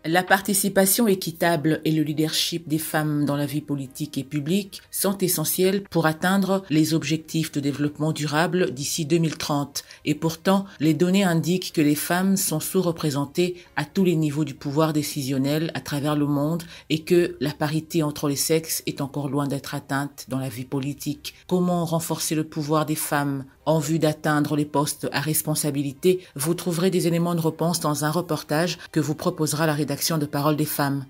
La participation équitable et le leadership des femmes dans la vie politique et publique sont essentiels pour atteindre les objectifs de développement durable d'ici 2030. Et pourtant, les données indiquent que les femmes sont sous-représentées à tous les niveaux du pouvoir décisionnel à travers le monde et que la parité entre les sexes est encore loin d'être atteinte dans la vie politique. Comment renforcer le pouvoir des femmes en vue d'atteindre les postes à responsabilité? Vous trouverez des éléments de réponse dans un reportage que vous proposera la rédaction de Parole des femmes.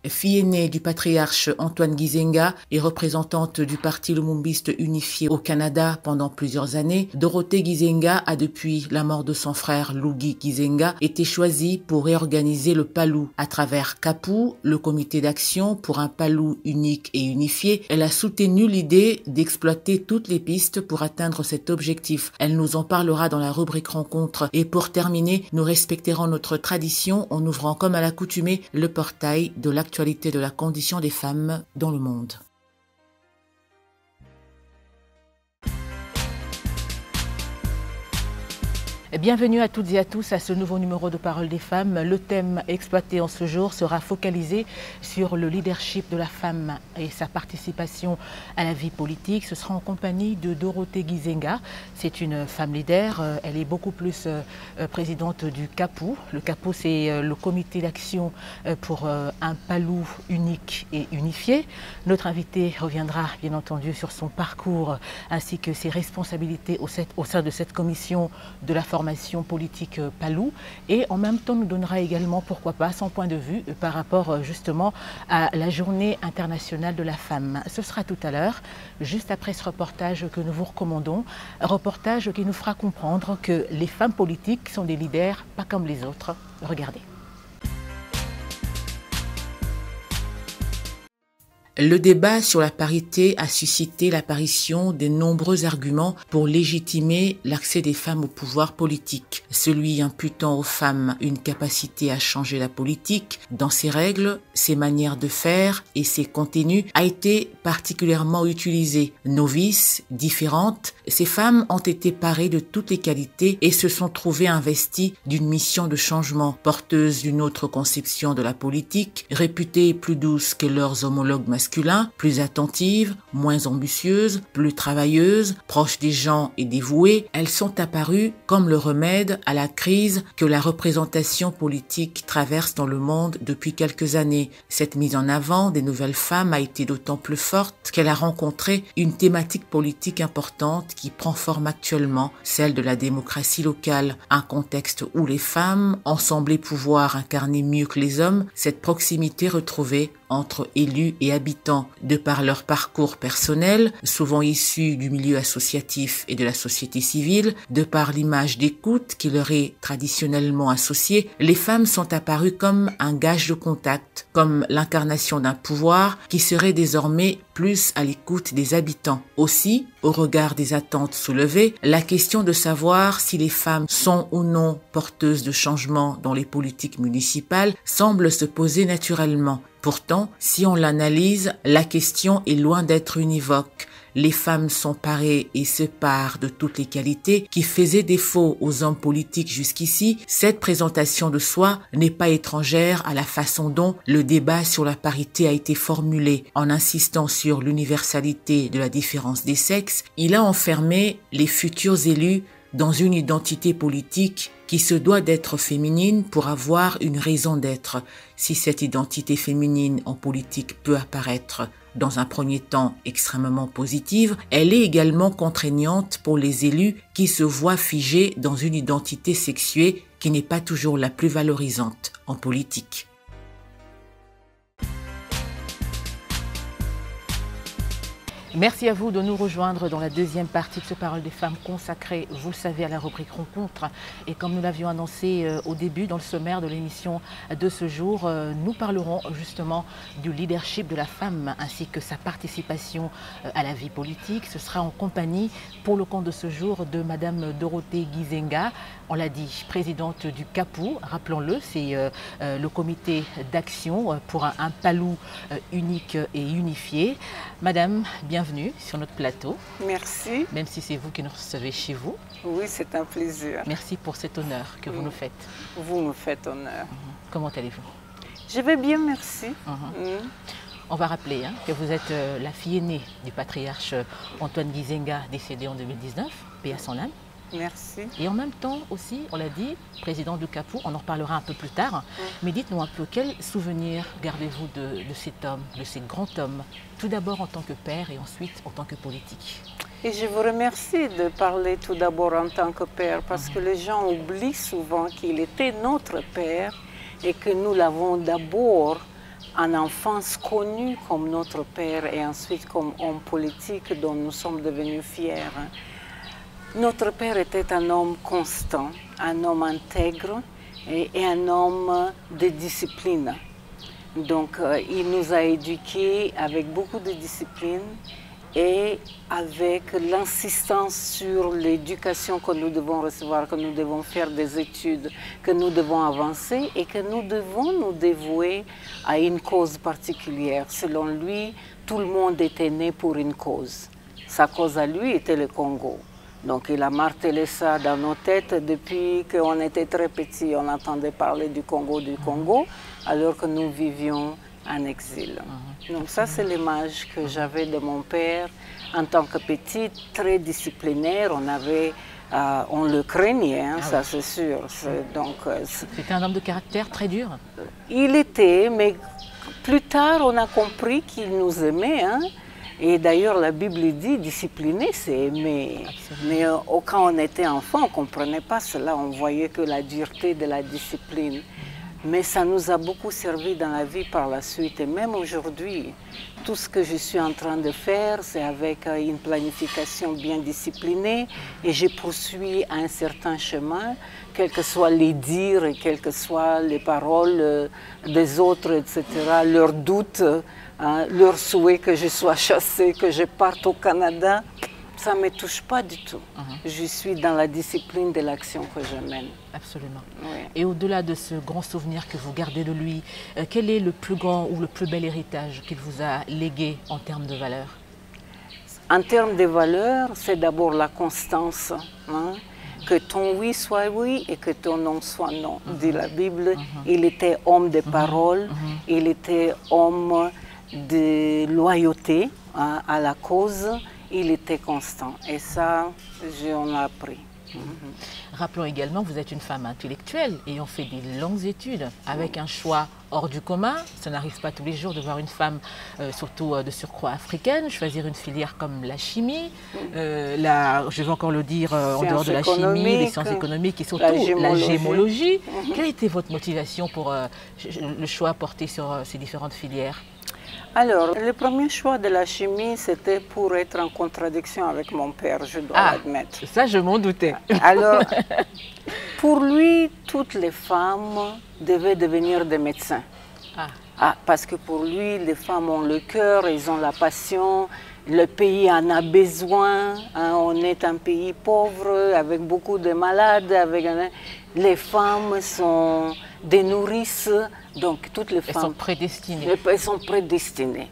Fille aînée du patriarche Antoine Gizenga et représentante du Parti lumumbiste unifié au Canada pendant plusieurs années, Dorothée Gizenga a depuis la mort de son frère Luigi Gizenga été choisie pour réorganiser le PALU. À travers CAPU, le comité d'action pour un PALU unique et unifié, elle a soutenu l'idée d'exploiter toutes les pistes pour atteindre cet objectif. Elle nous en parlera dans la rubrique rencontre. Et pour terminer, nous respecterons notre tradition en ouvrant comme à l'accoutumée le portail de l'actualité de la condition des femmes dans le monde. Bienvenue à toutes et à tous à ce nouveau numéro de Parole des femmes. Le thème exploité en ce jour sera focalisé sur le leadership de la femme et sa participation à la vie politique. Ce sera en compagnie de Dorothée Gizenga. C'est une femme leader. Elle est beaucoup plus présidente du CAPU. Le CAPU, c'est le comité d'action pour un PALU unique et unifié. Notre invitée reviendra bien entendu sur son parcours ainsi que ses responsabilités au sein de cette commission de la formation politique PALU et en même temps nous donnera également, pourquoi pas, son point de vue par rapport justement à la journée internationale de la femme. Ce sera tout à l'heure, juste après ce reportage que nous vous recommandons, un reportage qui nous fera comprendre que les femmes politiques sont des leaders pas comme les autres. Regardez. Le débat sur la parité a suscité l'apparition de nombreux arguments pour légitimer l'accès des femmes au pouvoir politique. Celui imputant aux femmes une capacité à changer la politique dans ses règles, ses manières de faire et ses contenus a été particulièrement utilisé. Novices, différentes, ces femmes ont été parées de toutes les qualités et se sont trouvées investies d'une mission de changement, porteuses d'une autre conception de la politique, réputées plus douces que leurs homologues masculins, plus attentives, moins ambitieuses, plus travailleuses, proches des gens et dévouées. Elles sont apparues comme le remède à la crise que la représentation politique traverse dans le monde depuis quelques années. Cette mise en avant des nouvelles femmes a été d'autant plus forte qu'elle a rencontré une thématique politique importante qui prend forme actuellement, celle de la démocratie locale. Un contexte où les femmes ont semblé pouvoir incarner mieux que les hommes cette proximité retrouvée entre élus et habitants, de par leur parcours personnel, souvent issus du milieu associatif et de la société civile, de par l'image d'écoute qui leur est traditionnellement associée, les femmes sont apparues comme un gage de contact, comme l'incarnation d'un pouvoir qui serait désormais plus à l'écoute des habitants. Aussi, au regard des attentes soulevées, la question de savoir si les femmes sont ou non porteuses de changements dans les politiques municipales semble se poser naturellement. Pourtant, si on l'analyse, la question est loin d'être univoque. Les femmes sont parées et se parent de toutes les qualités qui faisaient défaut aux hommes politiques jusqu'ici. Cette présentation de soi n'est pas étrangère à la façon dont le débat sur la parité a été formulé. En insistant sur l'universalité de la différence des sexes, il a enfermé les futurs élus dans une identité politique qui se doit d'être féminine pour avoir une raison d'être. Si cette identité féminine en politique peut apparaître dans un premier temps extrêmement positive, elle est également contraignante pour les élus qui se voient figés dans une identité sexuée qui n'est pas toujours la plus valorisante en politique. Merci à vous de nous rejoindre dans la deuxième partie de ce Parole des femmes consacrée, vous le savez, à la rubrique rencontre. Et comme nous l'avions annoncé au début dans le sommaire de l'émission de ce jour, nous parlerons justement du leadership de la femme ainsi que sa participation à la vie politique. Ce sera en compagnie, pour le compte de ce jour, de Madame Dorothée Gizenga. On l'a dit, présidente du CAPU, rappelons-le, c'est le comité d'action pour un PALU unique et unifié. Madame, bienvenue sur notre plateau. Merci. Même si c'est vous qui nous recevez chez vous. Oui, c'est un plaisir. Merci pour cet honneur que vous nous faites. Vous me faites honneur. Comment allez-vous? Je vais bien, merci. On va rappeler que vous êtes la fille aînée du patriarche Antoine Gizenga, décédé en 2019, paix à son âme. Merci. Et en même temps aussi, on l'a dit, président du CAPU, on en reparlera un peu plus tard, mais dites-nous un peu, quel souvenir gardez-vous de cet homme, de ce grand homme, tout d'abord en tant que père et ensuite en tant que politique? Et je vous remercie de parler tout d'abord en tant que père, parce que les gens oublient souvent qu'il était notre père et que nous l'avons d'abord en enfance connu comme notre père et ensuite comme homme politique dont nous sommes devenus fiers. Notre père était un homme constant, un homme intègre et un homme de discipline. Donc il nous a éduqués avec beaucoup de discipline et avec l'insistance sur l'éducation que nous devons recevoir, que nous devons faire des études, que nous devons avancer et que nous devons nous dévouer à une cause particulière. Selon lui, tout le monde était né pour une cause. Sa cause à lui était le Congo. Donc il a martelé ça dans nos têtes depuis qu'on était très petits. On entendait parler du Congo, alors que nous vivions en exil. Donc ça, c'est l'image que j'avais de mon père en tant que petite, très disciplinaire. On le craignait, ça c'est sûr. C'était un homme de caractère très dur. Il était, mais plus tard, on a compris qu'il nous aimait. Et d'ailleurs, la Bible dit, discipliner, c'est aimer. Mais quand on était enfant, on ne comprenait pas cela. On voyait que la dureté de la discipline. Mais ça nous a beaucoup servi dans la vie par la suite. Et même aujourd'hui, tout ce que je suis en train de faire, c'est avec une planification bien disciplinée. Et je poursuis un certain chemin, quels que soient les dires et quelles que soient les paroles des autres, etc., leurs doutes, leur souhait que je sois chassée, que je parte au Canada. Ça ne me touche pas du tout. Je suis dans la discipline de l'action que je mène. Absolument. Oui. Et au-delà de ce grand souvenir que vous gardez de lui, quel est le plus grand ou le plus bel héritage qu'il vous a légué en termes de valeurs? En termes de valeurs, c'est d'abord la constance. Que ton oui soit oui et que ton non soit non, dit la Bible. Il était homme de parole, il était homme de loyauté à la cause. Il était constant et ça, j'en ai appris. Rappelons également que vous êtes une femme intellectuelle ayant fait des longues études avec un choix hors du commun. Ça n'arrive pas tous les jours de voir une femme, surtout de surcroît africaine, choisir une filière comme la chimie, je vais encore le dire, en dehors de la chimie, les sciences économiques et surtout la gémologie. Quelle a été votre motivation pour le choix porté sur ces différentes filières? Alors, le premier choix de la chimie, c'était pour être en contradiction avec mon père, je dois l'admettre. Ça, je m'en doutais. Alors, pour lui, toutes les femmes devaient devenir des médecins. Parce que pour lui, les femmes ont le cœur, elles ont la passion, le pays en a besoin. On est un pays pauvre, avec beaucoup de malades. Les femmes sont des nourrices. Donc, toutes les femmes... Elles sont prédestinées. Elles sont prédestinées.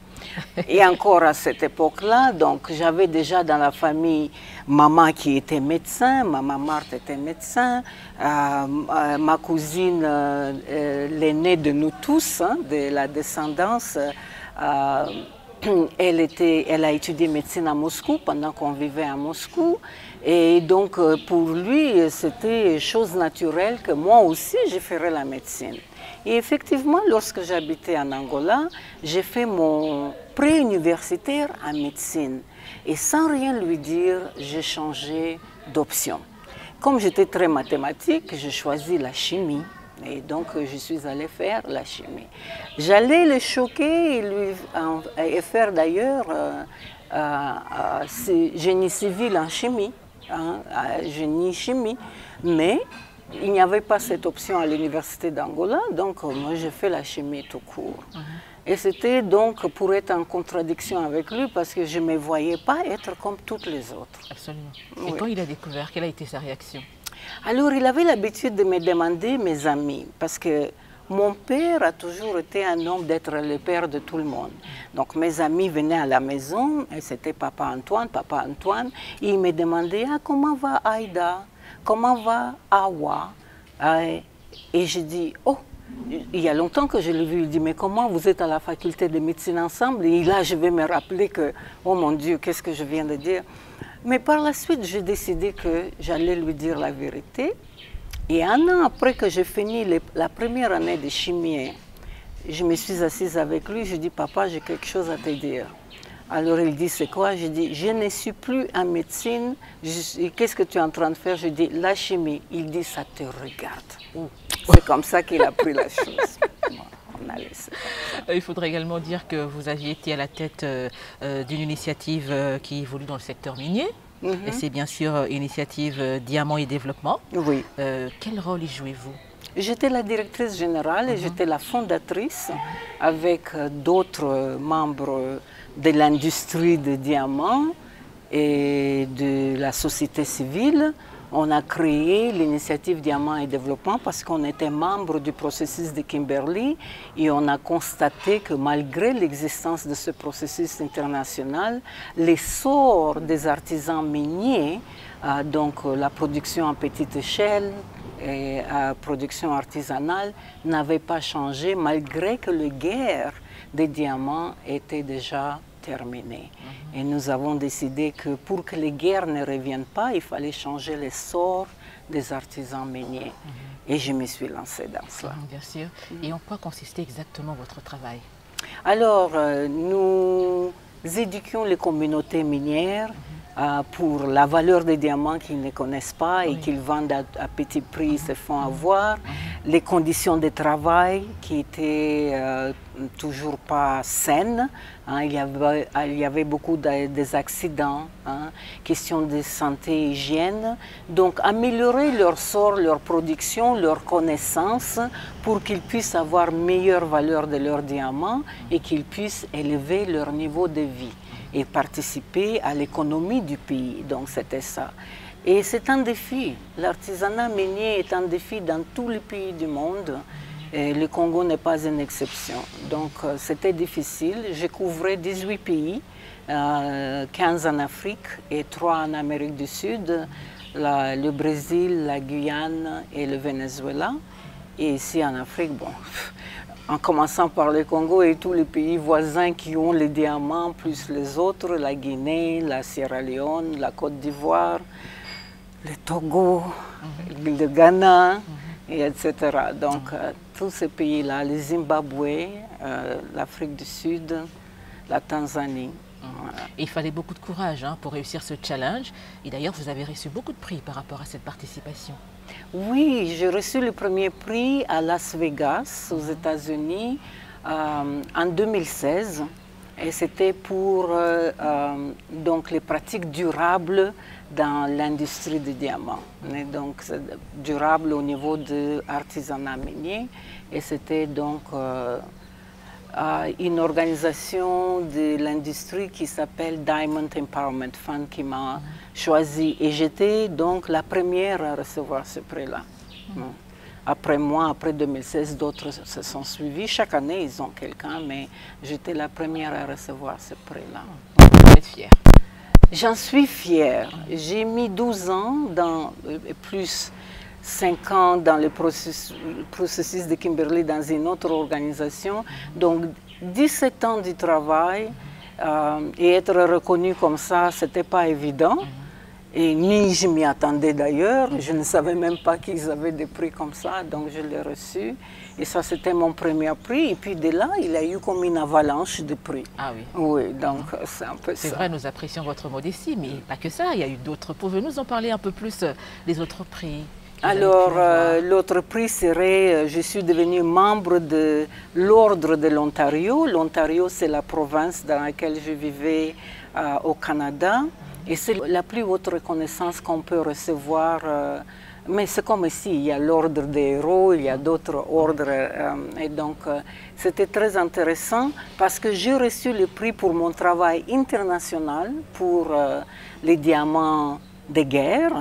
Et encore à cette époque-là, donc j'avais déjà dans la famille maman qui était médecin, maman Marthe était médecin, ma cousine, l'aînée de nous tous, de la descendance, elle a étudié médecine à Moscou pendant qu'on vivait à Moscou. Et donc, pour lui, c'était chose naturelle que moi aussi, je ferais la médecine. Et effectivement, lorsque j'habitais en Angola, j'ai fait mon pré-universitaire en médecine. Et sans rien lui dire, j'ai changé d'option. Comme j'étais très mathématique, j'ai choisi la chimie. Et donc, je suis allée faire la chimie. J'allais le choquer et faire d'ailleurs génie civil en chimie, génie chimie. Mais il n'y avait pas cette option à l'université d'Angola, donc moi j'ai fait la chimie tout court. Et c'était donc pour être en contradiction avec lui parce que je ne me voyais pas être comme toutes les autres. Absolument. Et quand il a découvert, quelle a été sa réaction? Alors il avait l'habitude de me demander mes amis parce que mon père a toujours été un homme d'être le père de tout le monde. Donc mes amis venaient à la maison, et c'était papa Antoine, et il me demandait comment va Aïda, comment va Awa. Et je dis, oh, il y a longtemps que je l'ai vu, il dit, mais comment vous êtes à la faculté de médecine ensemble? Et là, je vais me rappeler que, oh mon Dieu, qu'est-ce que je viens de dire? Mais par la suite, j'ai décidé que j'allais lui dire la vérité. Et un an après que j'ai fini la première année de chimie, je me suis assise avec lui, je dis, papa, j'ai quelque chose à te dire. Alors il dit, c'est quoi? Je dis, je ne suis plus en médecine. Qu'est-ce que tu es en train de faire? Je dis, la chimie. Il dit, ça te regarde. C'est comme ça qu'il a pris la chose. On a laissé. Il faudrait également dire que vous aviez été à la tête d'une initiative qui évolue dans le secteur minier. Et c'est bien sûr l'initiative Diamant et Développement. Oui. Quel rôle y jouez-vous? J'étais la directrice générale et j'étais la fondatrice avec d'autres membres de l'industrie de diamants et de la société civile. On a créé l'initiative Diamant et Développement parce qu'on était membre du processus de Kimberley et on a constaté que malgré l'existence de ce processus international, l'essor des artisans miniers, donc la production en petite échelle, et la production artisanale n'avait pas changé malgré que la guerre des diamants était déjà terminée. Et nous avons décidé que pour que les guerres ne reviennent pas, il fallait changer le sort des artisans miniers. Et je me suis lancée dans cela. Bien sûr. Et en quoi consistait exactement votre travail? Alors, nous éduquions les communautés minières pour la valeur des diamants qu'ils ne connaissent pas et qu'ils vendent à petit prix, se font avoir, les conditions de travail qui étaient toujours pas saines, il y avait beaucoup des accidents, question de santé et hygiène, donc améliorer leur sort, leur production, leur connaissance pour qu'ils puissent avoir meilleure valeur de leurs diamants et qu'ils puissent élever leur niveau de vie et participer à l'économie du pays. Donc c'était ça. Et c'est un défi. L'artisanat minier est un défi dans tous les pays du monde. Et le Congo n'est pas une exception. Donc c'était difficile. J'ai couvert 18 pays, 15 en Afrique et 3 en Amérique du Sud, le Brésil, la Guyane et le Venezuela. Et ici en Afrique, bon, en commençant par le Congo et tous les pays voisins qui ont les diamants, plus les autres, la Guinée, la Sierra Leone, la Côte d'Ivoire, le Togo, le Ghana, et etc. Donc, tous ces pays-là, le Zimbabwe, l'Afrique du Sud, la Tanzanie. Voilà. Il fallait beaucoup de courage pour réussir ce challenge. Et d'ailleurs, vous avez reçu beaucoup de prix par rapport à cette participation. Oui, j'ai reçu le premier prix à Las Vegas, aux États-Unis, en 2016. Et c'était pour donc les pratiques durables dans l'industrie du diamant. Et donc, durable au niveau de l'artisanat minier. Et c'était donc une organisation de l'industrie qui s'appelle Diamond Empowerment Fund qui m'a choisi. Et j'étais donc la première à recevoir ce prix-là. Après moi, après 2016, d'autres se sont suivis. Chaque année, ils ont quelqu'un, mais j'étais la première à recevoir ce prix-là. Vous êtes fière? J'en suis fière. J'ai mis 12 ans, plus 5 ans dans le processus de Kimberley dans une autre organisation. Donc 17 ans de travail et être reconnu comme ça, ce n'était pas évident. Et ni je m'y attendais d'ailleurs. Je ne savais même pas qu'ils avaient des prix comme ça, donc je l'ai reçu. Et ça, c'était mon premier prix. Et puis de là, il y a eu comme une avalanche de prix. Ah oui. Oui, donc c'est un peu ça. C'est vrai, nous apprécions votre modestie, mais pas que ça. Il y a eu d'autres. Pouvez-vous nous en parler un peu plus des autres prix? Alors, l'autre prix serait, je suis devenue membre de l'Ordre de l'Ontario. L'Ontario, c'est la province dans laquelle je vivais au Canada. Et c'est la plus haute reconnaissance qu'on peut recevoir. Mais c'est comme ici, il y a l'ordre des héros, il y a d'autres ordres. Et donc, c'était très intéressant parce que j'ai reçu le prix pour mon travail international, pour les diamants de guerre,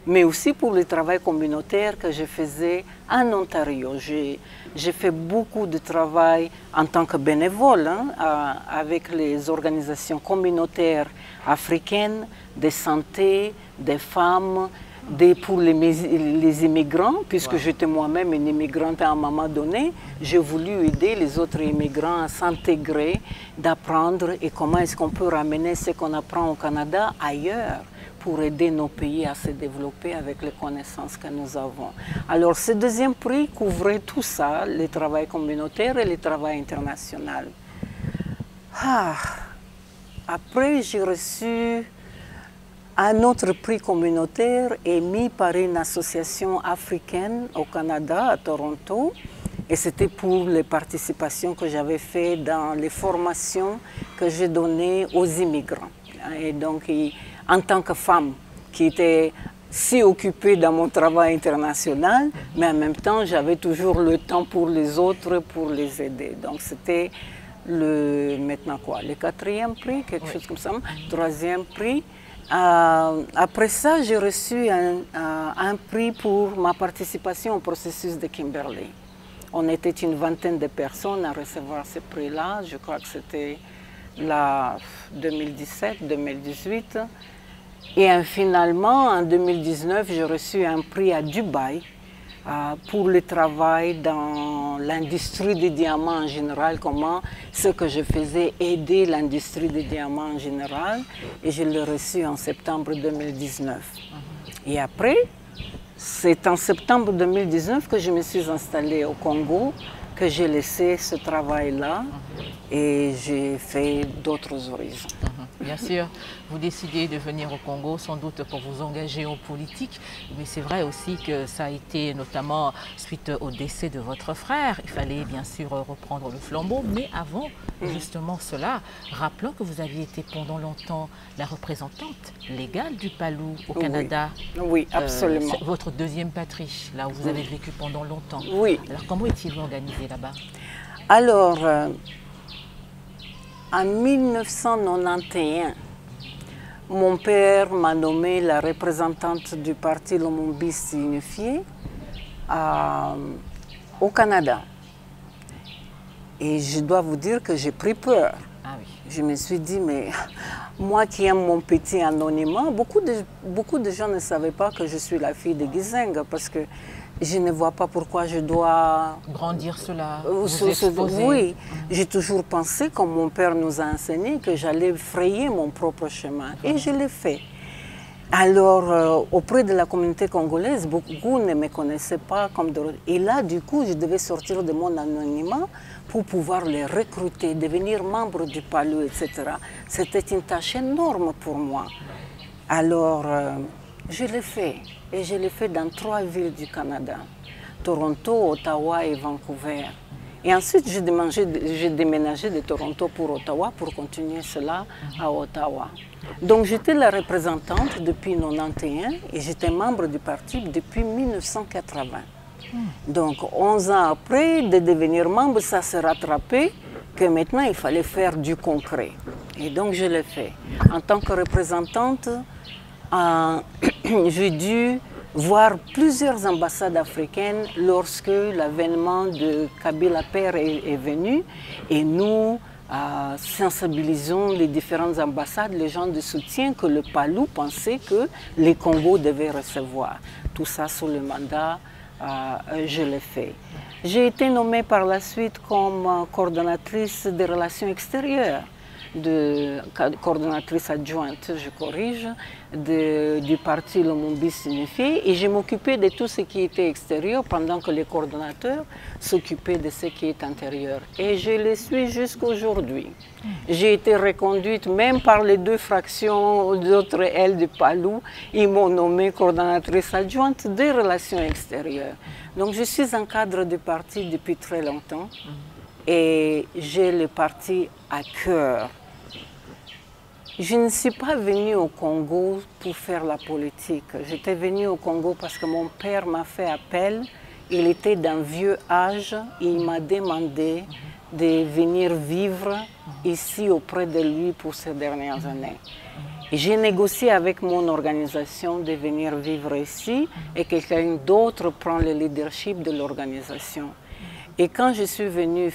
mais aussi pour le travail communautaire que je faisais en Ontario. J'ai fait beaucoup de travail en tant que bénévole avec les organisations communautaires africaines, de santé, des femmes, pour les immigrants, puisque j'étais moi-même une immigrante à un moment donné, j'ai voulu aider les autres immigrants à s'intégrer, d'apprendre et comment est-ce qu'on peut ramener ce qu'on apprend au Canada ailleurs pour aider nos pays à se développer avec les connaissances que nous avons. Alors ce deuxième prix couvrait tout ça, le travail communautaire et le travail international. Après, j'ai reçu un autre prix communautaire émis par une association africaine au Canada, à Toronto, et c'était pour les participations que j'avais faites dans les formations que j'ai données aux immigrants. Et donc, en tant que femme qui était si occupée dans mon travail international, mais en même temps, j'avais toujours le temps pour les autres, pour les aider. Donc, c'était maintenant quoi, le quatrième prix, quelque chose comme ça, troisième prix. Après ça, j'ai reçu un prix pour ma participation au processus de Kimberley. On était une vingtaine de personnes à recevoir ce prix-là. Je crois que c'était la 2017-2018. Et finalement, en 2019, j'ai reçu un prix à Dubaï pour le travail dans l'industrie des diamants en général, comment ce que je faisais aider l'industrie des diamants en général. Et je l'ai reçu en septembre 2019. Et après, c'est en septembre 2019 que je me suis installée au Congo, que j'ai laissé ce travail-là et j'ai fait d'autres horizons. Bien sûr, vous décidez de venir au Congo sans doute pour vous engager en politique, mais c'est vrai aussi que ça a été notamment suite au décès de votre frère. Il fallait bien sûr reprendre le flambeau, mais avant justement cela, rappelons que vous aviez été pendant longtemps la représentante légale du Palou au Canada. Oui, absolument. Votre deuxième patrie, là où vous avez vécu pendant longtemps. Oui. Alors comment est-il organisé là-bas? Alors, en 1991, mon père m'a nommée la représentante du parti Lumumbiste Unifié au Canada. Et je dois vous dire que j'ai pris peur. Ah oui. Je me suis dit, mais moi qui aime mon petit anonymat, beaucoup de gens ne savaient pas que je suis la fille de Gizenga parce que je ne vois pas pourquoi je dois grandir cela, vous exposer. Oui, j'ai toujours pensé, comme mon père nous a enseigné, que j'allais frayer mon propre chemin. Et je l'ai fait. Alors, auprès de la communauté congolaise, beaucoup ne me connaissaient pas comme d'autres. Et là, du coup, je devais sortir de mon anonymat pour pouvoir les recruter, devenir membre du Palou, etc. C'était une tâche énorme pour moi. Alors, je l'ai fait. Et je l'ai fait dans 3 villes du Canada, Toronto, Ottawa et Vancouver. Et ensuite, j'ai déménagé de Toronto pour Ottawa pour continuer cela à Ottawa. Donc, j'étais la représentante depuis 1991 et j'étais membre du parti depuis 1980. Donc, 11 ans après de devenir membre, ça s'est rattrapé que maintenant, il fallait faire du concret. Et donc, je l'ai fait. En tant que représentante, j'ai dû voir plusieurs ambassades africaines lorsque l'avènement de Kabila Père est venu et nous sensibilisons les différentes ambassades, les gens de soutien que le Palou pensait que les Congos devaient recevoir. Tout ça sous le mandat, je l'ai fait. J'ai été nommée par la suite comme coordonnatrice des relations extérieures, coordonnatrice adjointe, je corrige, du parti Lumumbiste Unifié et je m'occupais de tout ce qui était extérieur pendant que les coordonnateurs s'occupaient de ce qui est intérieur. Et je le suis jusqu'à aujourd'hui. J'ai été reconduite même par les 2 fractions d'autres ailes du Palou. Ils m'ont nommée coordonnatrice adjointe des relations extérieures. Donc je suis un cadre du parti depuis très longtemps et j'ai le parti à cœur. Je ne suis pas venue au Congo pour faire la politique. J'étais venue au Congo parce que mon père m'a fait appel. Il était d'un vieux âge et il m'a demandé de venir vivre ici auprès de lui pour ces dernières années. J'ai négocié avec mon organisation de venir vivre ici et quelqu'un d'autre prend le leadership de l'organisation. Et quand je suis venue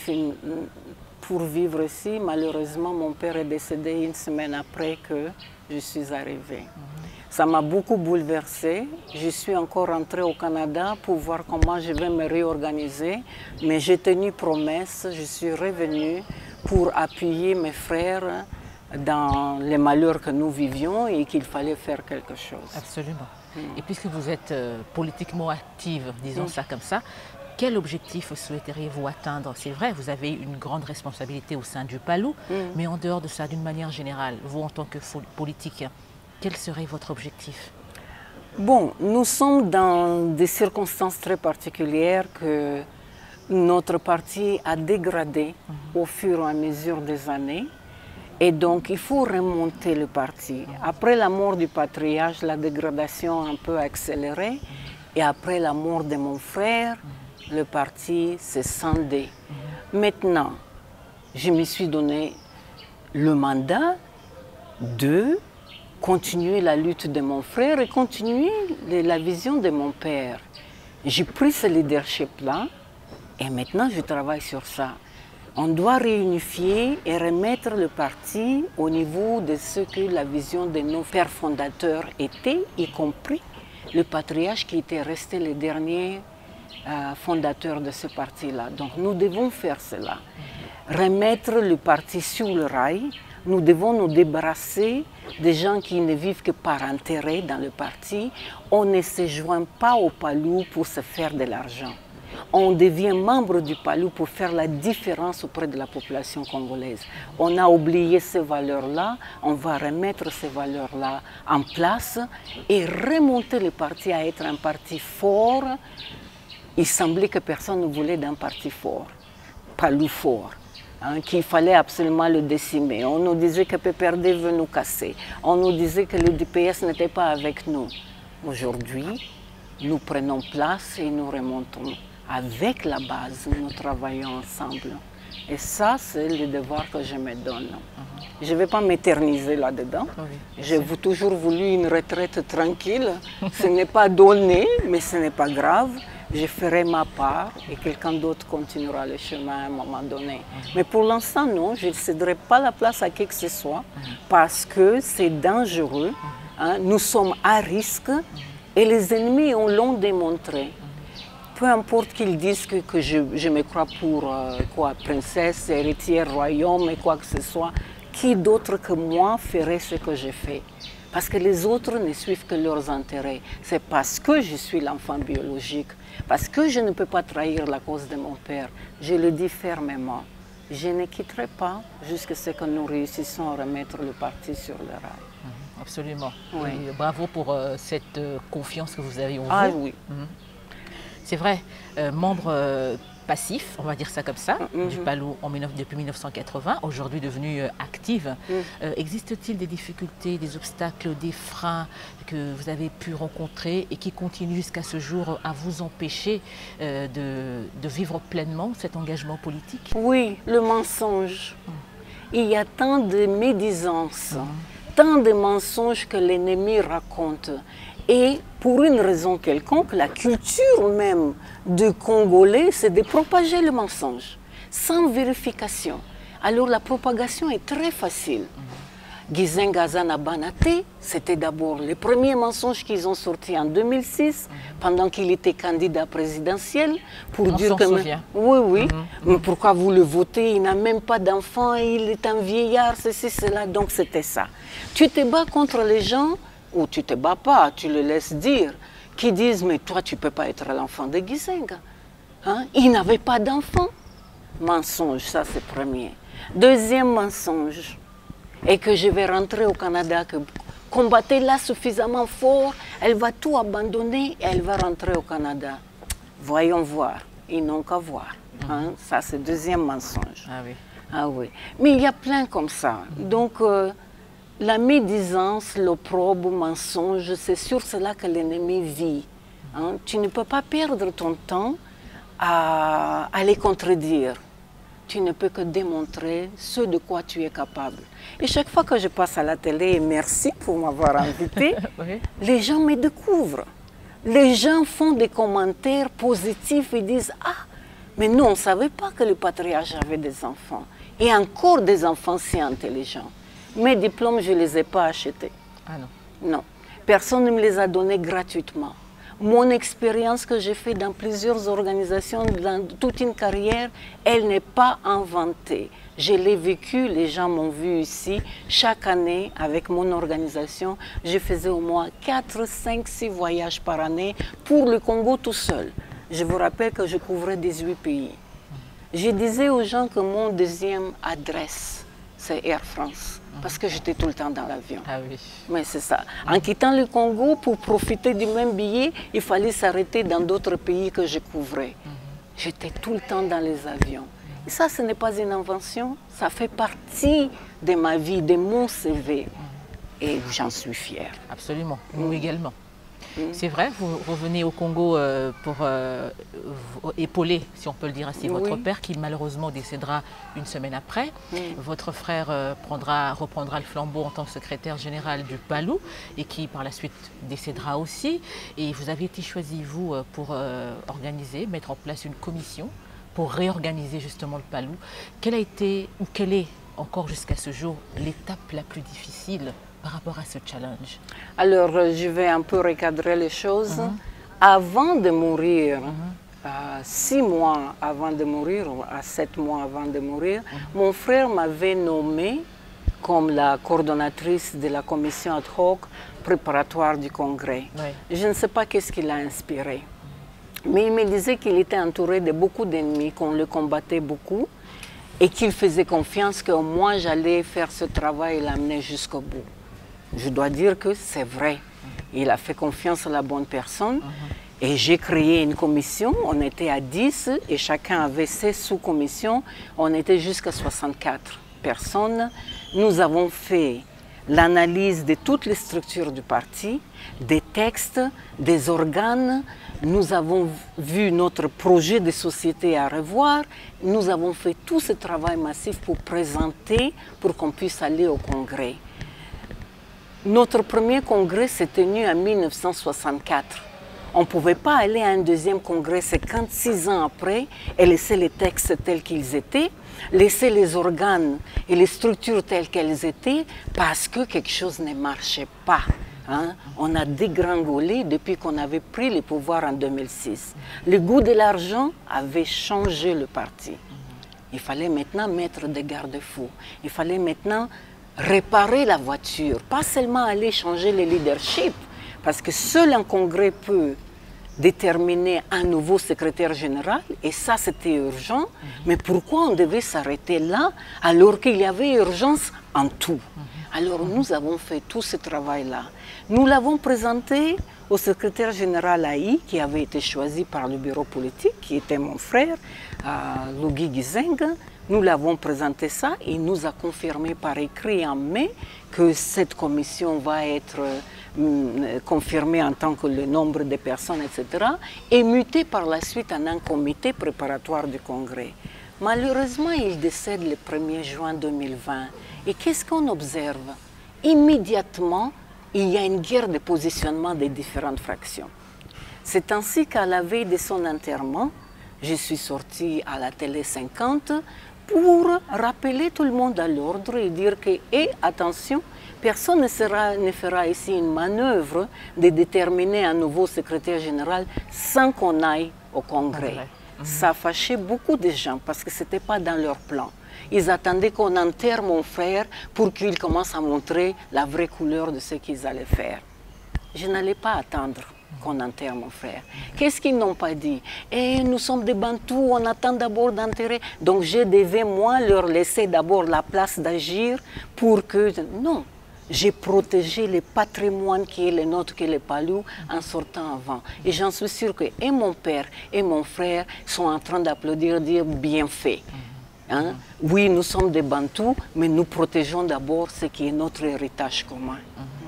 pour vivre ici, malheureusement, mon père est décédé 1 semaine après que je suis arrivée. Ça m'a beaucoup bouleversée. Je suis encore rentrée au Canada pour voir comment je vais me réorganiser. Mais j'ai tenu promesse, je suis revenue pour appuyer mes frères dans les malheurs que nous vivions et qu'il fallait faire quelque chose. Absolument. Et puisque vous êtes politiquement active, disons ça comme ça, quel objectif souhaiteriez-vous atteindre? C'est vrai, vous avez une grande responsabilité au sein du PALU, mais en dehors de ça, d'une manière générale, vous en tant que politique, quel serait votre objectif? Bon, nous sommes dans des circonstances très particulières que notre parti a dégradé au fur et à mesure des années. Et donc, il faut remonter le parti. Après la mort du patriarche, la dégradation a un peu accéléré. Et après la mort de mon frère, le parti s'est scindé. Maintenant, je me suis donné le mandat de continuer la lutte de mon frère et continuer la vision de mon père. J'ai pris ce leadership-là et maintenant je travaille sur ça. On doit réunifier et remettre le parti au niveau de ce que la vision de nos pères fondateurs était, y compris le patriarche qui était resté le dernier fondateur de ce parti-là. Donc nous devons faire cela. Remettre le parti sur le rail. Nous devons nous débarrasser des gens qui ne vivent que par intérêt dans le parti. On ne se joint pas au PALU pour se faire de l'argent. On devient membre du PALU pour faire la différence auprès de la population congolaise. On a oublié ces valeurs-là, on va remettre ces valeurs-là en place et remonter le parti à être un parti fort. Il semblait que personne ne voulait d'un parti fort, PALU fort. Qu'il fallait absolument le décimer. On nous disait que PPRD veut nous casser. On nous disait que le DPS n'était pas avec nous. Aujourd'hui, nous prenons place et nous remontons. Avec la base, nous travaillons ensemble. Et ça, c'est le devoir que je me donne. Je ne vais pas m'éterniser là-dedans. J'ai toujours voulu une retraite tranquille. Ce n'est pas donné, mais ce n'est pas grave. Je ferai ma part et quelqu'un d'autre continuera le chemin à un moment donné. Mais pour l'instant, non, je ne céderai pas la place à qui que ce soit parce que c'est dangereux. Nous sommes à risque et les ennemis l'ont démontré. Peu importe qu'ils disent que je me crois pour princesse, héritière, royaume et quoi que ce soit, qui d'autre que moi ferait ce que je fais? Parce que les autres ne suivent que leurs intérêts. C'est parce que je suis l'enfant biologique, parce que je ne peux pas trahir la cause de mon père. Je le dis fermement. Je ne quitterai pas jusqu'à ce que nous réussissons à remettre le parti sur le rail. Absolument. Oui. Et bravo pour cette confiance que vous avez en vous. Ah oui. C'est vrai, membre passif, on va dire ça comme ça, du PALU depuis 1980, aujourd'hui devenu active. Existe-t-il des difficultés, des obstacles, des freins que vous avez pu rencontrer et qui continuent jusqu'à ce jour à vous empêcher de vivre pleinement cet engagement politique? Oui, le mensonge. Il y a tant de médisances, tant de mensonges que l'ennemi raconte. Et pour une raison quelconque, la culture même du Congolais, c'est de propager le mensonge, sans vérification. Alors la propagation est très facile. Gizenga Zanabanate, c'était d'abord le premier mensonge qu'ils ont sorti en 2006, pendant qu'il était candidat présidentiel, pour dire que... Oui. Mais pourquoi vous le votez? Il n'a même pas d'enfant, il est un vieillard, ceci, cela. Donc c'était ça. Tu te bats contre les gens, ou tu ne te bats pas, tu le laisses dire, qui disent, mais toi, tu ne peux pas être l'enfant de Gizenga. Il n'avait pas d'enfant. Mensonge, ça c'est premier. Deuxième mensonge, et que je vais rentrer au Canada, que combattre là suffisamment fort, elle va tout abandonner et elle va rentrer au Canada. Voyons voir, ils n'ont qu'à voir. Ça c'est deuxième mensonge. Ah oui. Ah oui. Mais il y a plein comme ça. Donc, la médisance, l'opprobre, mensonge, c'est sur cela que l'ennemi vit. Tu ne peux pas perdre ton temps à les contredire. Tu ne peux que démontrer ce de quoi tu es capable. Et chaque fois que je passe à la télé, et merci pour m'avoir invité, les gens me découvrent. Les gens font des commentaires positifs et disent « Ah, mais nous, on ne savait pas que le patriarche avait des enfants. Et encore des enfants si intelligents. » Mes diplômes, je ne les ai pas achetés. Ah non. Non. Personne ne me les a donnés gratuitement. Mon expérience que j'ai faite dans plusieurs organisations, dans toute une carrière, elle n'est pas inventée. Je l'ai vécu, les gens m'ont vu ici. Chaque année, avec mon organisation, je faisais au moins 4, 5, 6 voyages par année pour le Congo tout seul. Je vous rappelle que je couvrais 18 pays. Je disais aux gens que mon deuxième adresse, c'est Air France. Parce que j'étais tout le temps dans l'avion. Ah oui. Mais c'est ça. En quittant le Congo, pour profiter du même billet, il fallait s'arrêter dans d'autres pays que je couvrais. J'étais tout le temps dans les avions. Et ça, ce n'est pas une invention. Ça fait partie de ma vie, de mon CV. Et j'en suis fière. Absolument. Nous également. C'est vrai, vous revenez au Congo pour épauler, si on peut le dire ainsi, votre père qui malheureusement décédera une semaine après. Votre frère reprendra le flambeau en tant que secrétaire général du PALU et qui par la suite décédera aussi. Et vous avez été choisi, vous, pour organiser, mettre en place une commission pour réorganiser justement le PALU. Quelle a été, ou quelle est encore jusqu'à ce jour, l'étape la plus difficile par rapport à ce challenge? Alors, je vais un peu recadrer les choses. Avant de mourir, 6 mois avant de mourir, à 7 mois avant de mourir, mon frère m'avait nommée comme la coordonnatrice de la commission ad hoc préparatoire du congrès. Je ne sais pas qu'est-ce qui l'a inspiré, mais il me disait qu'il était entouré de beaucoup d'ennemis, qu'on le combattait beaucoup et qu'il faisait confiance que moi j'allais faire ce travail et l'amener jusqu'au bout. Je dois dire que c'est vrai. Il a fait confiance à la bonne personne. Et j'ai créé une commission. On était à 10 et chacun avait ses sous-commissions. On était jusqu'à 64 personnes. Nous avons fait l'analyse de toutes les structures du parti, des textes, des organes. Nous avons vu notre projet de société à revoir. Nous avons fait tout ce travail massif pour présenter, pour qu'on puisse aller au congrès. Notre premier congrès s'est tenu en 1964. On ne pouvait pas aller à un deuxième congrès 56 ans après et laisser les textes tels qu'ils étaient, laisser les organes et les structures telles qu'elles étaient parce que quelque chose ne marchait pas. On a dégringolé depuis qu'on avait pris le pouvoir en 2006. Le goût de l'argent avait changé le parti. Il fallait maintenant mettre des garde-fous. Il fallait maintenant réparer la voiture, pas seulement aller changer le leadership, parce que seul un congrès peut déterminer un nouveau secrétaire général, et ça c'était urgent, mais pourquoi on devait s'arrêter là alors qu'il y avait urgence en tout? Alors nous avons fait tout ce travail-là. Nous l'avons présenté au secrétaire général AI, qui avait été choisi par le bureau politique, qui était mon frère, Lugui Gizeng. Nous l'avons présenté ça, et il nous a confirmé par écrit en mai que cette commission va être confirmée en tant que le nombre de personnes, etc., et mutée par la suite en un comité préparatoire du congrès. Malheureusement, il décède le 1er juin 2020. Et qu'est-ce qu'on observe? Immédiatement, il y a une guerre de positionnement des différentes fractions. C'est ainsi qu'à la veille de son enterrement, je suis sortie à la télé 50 pour rappeler tout le monde à l'ordre et dire que, attention, personne ne fera ici une manœuvre de déterminer un nouveau secrétaire général sans qu'on aille au congrès. Ça fâchait beaucoup de gens parce que ce n'était pas dans leur plan. Ils attendaient qu'on enterre mon frère pour qu'il commence à montrer la vraie couleur de ce qu'ils allaient faire. Je n'allais pas attendre qu'on enterre mon frère. Qu'est-ce qu'ils n'ont pas dit? Nous sommes des Bantous, on attend d'abord d'enterrer. Donc je devais, moi, leur laisser d'abord la place d'agir pour que... Non, j'ai protégé le patrimoine qui est le nôtre, qui est le PALU, en sortant avant. Et j'en suis sûre que et mon père et mon frère sont en train d'applaudir, dire bien fait. Oui, nous sommes des Bantous, mais nous protégeons d'abord ce qui est notre héritage commun.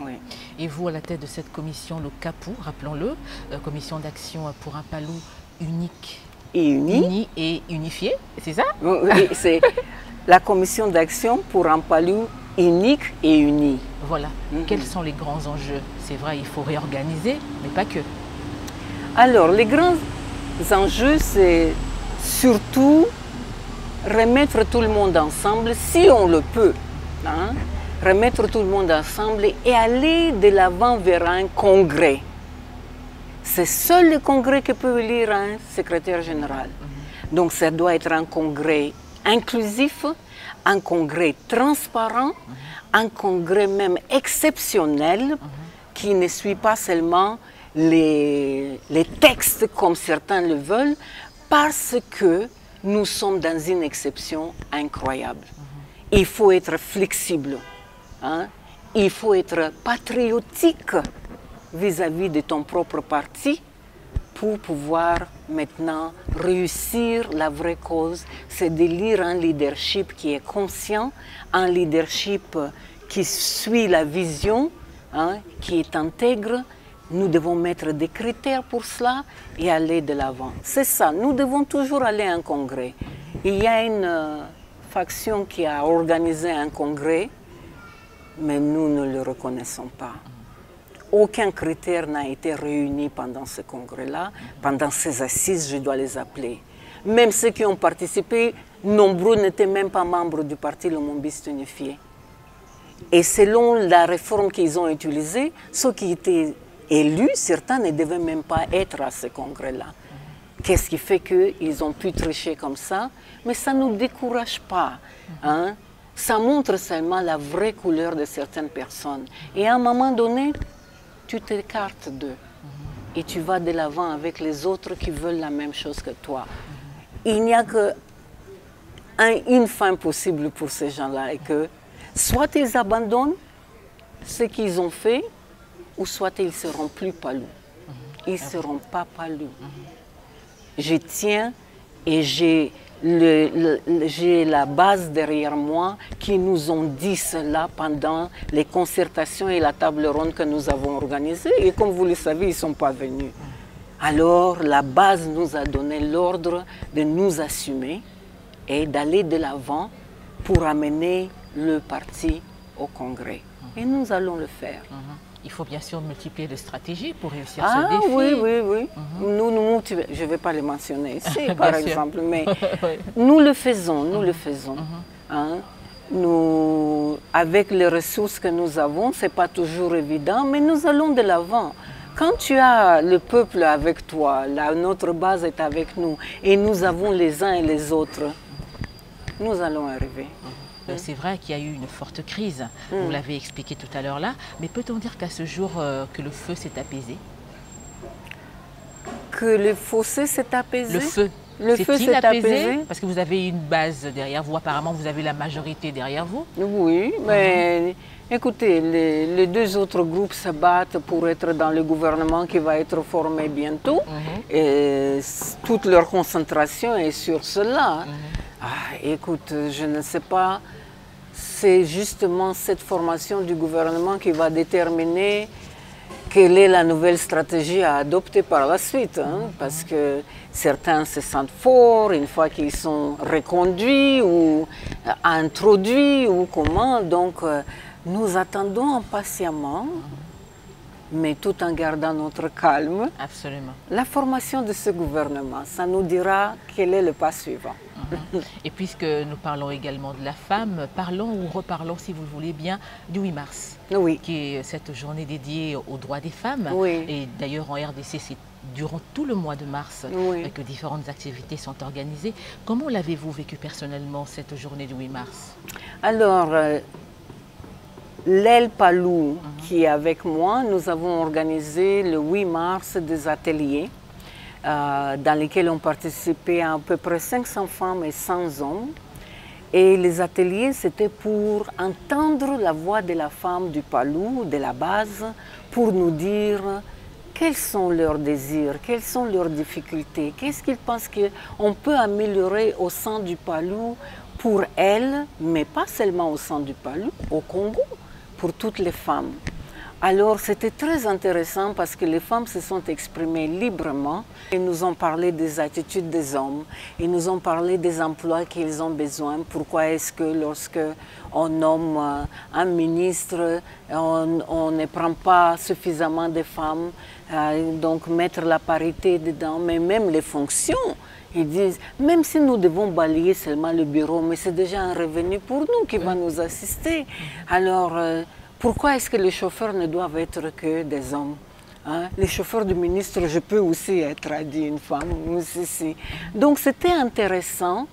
Oui. Et vous, à la tête de cette commission, le CAPU, rappelons-le, commission d'action pour un PALU unique et uni et unifié, c'est ça? Oui, c'est la commission d'action pour un PALU unique et uni. Voilà. Quels sont les grands enjeux? C'est vrai, il faut réorganiser, mais pas que. Alors, les grands enjeux, c'est surtout remettre tout le monde ensemble, si on le peut. remettre tout le monde ensemble et aller de l'avant vers un congrès. C'est seul le congrès qui peut élire un secrétaire général. Donc ça doit être un congrès inclusif, un congrès transparent, un congrès même exceptionnel qui ne suit pas seulement les textes comme certains le veulent, parce que nous sommes dans une exception incroyable. Il faut être flexible, hein? Il faut être patriotique vis-à-vis de ton propre parti pour pouvoir maintenant réussir la vraie cause, c'est d'élire un leadership qui est conscient, un leadership qui suit la vision, hein, qui est intègre. Nous devons mettre des critères pour cela et aller de l'avant. C'est ça, nous devons toujours aller à un congrès. Il y a une faction qui a organisé un congrès, mais nous ne le reconnaissons pas. Aucun critère n'a été réuni pendant ce congrès-là, pendant ces assises, je dois les appeler. Même ceux qui ont participé, nombreux n'étaient même pas membres du parti Lumumbiste Unifié. Et selon la réforme qu'ils ont utilisée, ceux qui étaient élus, certains ne devaient même pas être à ce congrès-là. Qu'est-ce qui fait qu'ils ont pu tricher comme ça? Mais ça ne nous décourage pas. Hein? Ça montre seulement la vraie couleur de certaines personnes. Et à un moment donné, tu t'écartes d'eux. Et tu vas de l'avant avec les autres qui veulent la même chose que toi. Il n'y a qu'une fin possible pour ces gens-là. Et que soit ils abandonnent ce qu'ils ont fait, ou soit ils ne seront plus palous. Ils ne seront pas palous. Je tiens et j'ai la base derrière moi qui nous ont dit cela pendant les concertations et la table ronde que nous avons organisées. Et comme vous le savez, ils ne sont pas venus. Alors la base nous a donné l'ordre de nous assumer et d'aller de l'avant pour amener le parti au Congrès. Et nous allons le faire. Il faut bien sûr multiplier les stratégies pour réussir ce défi. Oui, oui, oui. Je ne vais pas les mentionner ici, par exemple, mais nous le faisons, nous le faisons. Hein? Nous, avec les ressources que nous avons, ce n'est pas toujours évident, mais nous allons de l'avant. Quand tu as le peuple avec toi, notre base est avec nous, et nous avons les uns et les autres, nous allons arriver. C'est vrai qu'il y a eu une forte crise, vous l'avez expliqué tout à l'heure là, mais peut-on dire qu'à ce jour que le feu s'est apaisé? Que le fossé s'est apaisé? Le feu s'est apaisé parce que vous avez une base derrière vous, apparemment vous avez la majorité derrière vous. Oui, mais écoutez, les deux autres groupes se battent pour être dans le gouvernement qui va être formé bientôt. Et toute leur concentration est sur cela. Écoute, je ne sais pas, c'est justement cette formation du gouvernement qui va déterminer quelle est la nouvelle stratégie à adopter par la suite. Hein, parce que certains se sentent forts une fois qu'ils sont reconduits ou introduits ou comment. Donc, nous attendons impatiemment, mais tout en gardant notre calme. Absolument. La formation de ce gouvernement, ça nous dira quel est le pas suivant. Et puisque nous parlons également de la femme, parlons ou reparlons, si vous le voulez bien, du 8 mars, qui est cette journée dédiée aux droits des femmes. Et d'ailleurs en RDC, c'est durant tout le mois de mars que différentes activités sont organisées. Comment l'avez-vous vécu personnellement cette journée du 8 mars? Alors, l'aile Palou qui est avec moi, nous avons organisé le 8 mars des ateliers dans lesquels ont participé à peu près 500 femmes et 100 hommes. Et les ateliers, c'était pour entendre la voix de la femme du Palou, de la base, pour nous dire quels sont leurs désirs, quelles sont leurs difficultés, qu'est-ce qu'ils pensent qu'on peut améliorer au sein du Palou pour elles, mais pas seulement au sein du Palou, au Congo, pour toutes les femmes. Alors c'était très intéressant parce que les femmes se sont exprimées librement. Ils nous ont parlé des attitudes des hommes, ils nous ont parlé des emplois qu'ils ont besoin. Pourquoi est-ce que lorsque on nomme un ministre, on ne prend pas suffisamment de femmes, donc mettre la parité dedans, mais même les fonctions. Ils disent, même si nous devons balayer seulement le bureau, mais c'est déjà un revenu pour nous qui va nous assister. Alors, pourquoi est-ce que les chauffeurs ne doivent être que des hommes? Hein? Les chauffeurs du ministre, je peux aussi être, a dit une femme. Aussi. Donc c'était intéressant.